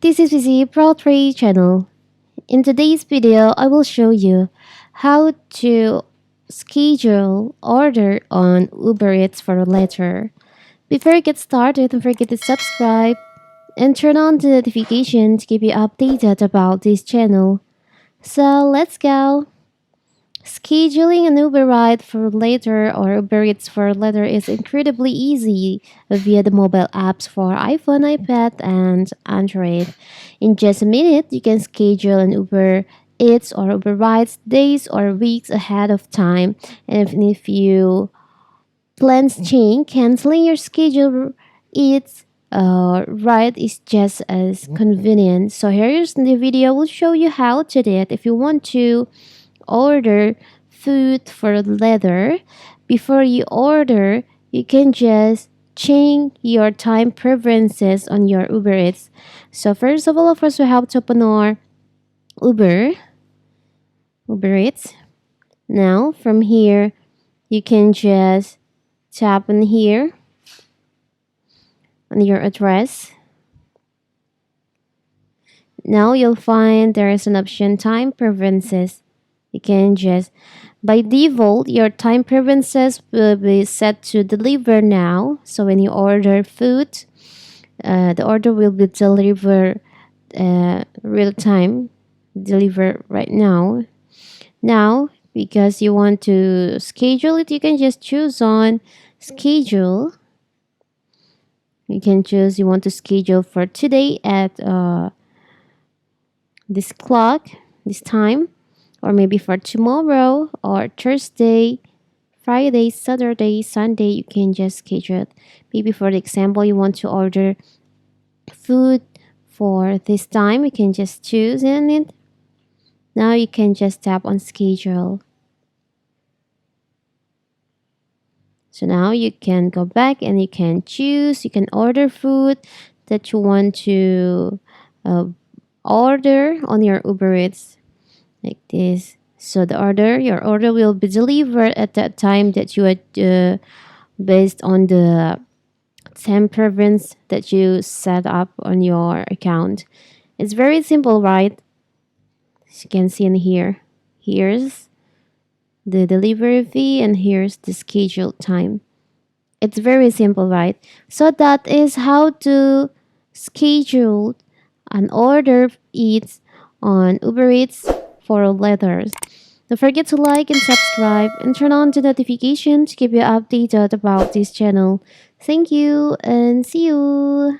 This is Vizi Pro 3 channel. In today's video, I will show you how to schedule order on Uber Eats for later. Before you get started, don't forget to subscribe and turn on the notification to keep you updated about this channel. So let's go! Scheduling an Uber ride for later or Uber Eats for later is incredibly easy via the mobile apps for iPhone, iPad, and Android. In just a minute, you can schedule an Uber Eats or Uber rides days or weeks ahead of time. And if you plans change, canceling your schedule Eats ride is just as convenient. So here's the video. Will show you how to do it. If you want to order food for later, before you order, you can just change your time preferences on your Uber Eats. So first of all, of course, we have to open our Uber Eats. Now from here, you can just tap on here on your address. Now you'll find there is an option time preferences. You can just, by default, your time preferences will be set to deliver now. So when you order food, the order will be delivered real time, deliver right now. Now, because you want to schedule it, you can just choose on schedule. You can choose you want to schedule for today at this clock, this time, or maybe for tomorrow or Thursday, Friday, Saturday, Sunday. You can just schedule it. Maybe for the example, you want to order food for this time, you can just choose in it. Now you can just tap on schedule. So now you can go back and you can choose, you can order food that you want to order on your Uber Eats like this. So your order will be delivered at that time that you had based on the time preference that you set up on your account. It's very simple, right? As you can see in here, here's the delivery fee and here's the scheduled time. It's very simple, right? So that is how to schedule an order Eats on Uber Eats for letters. Don't forget to like and subscribe and turn on the notification to keep you updated about this channel. Thank you and see you.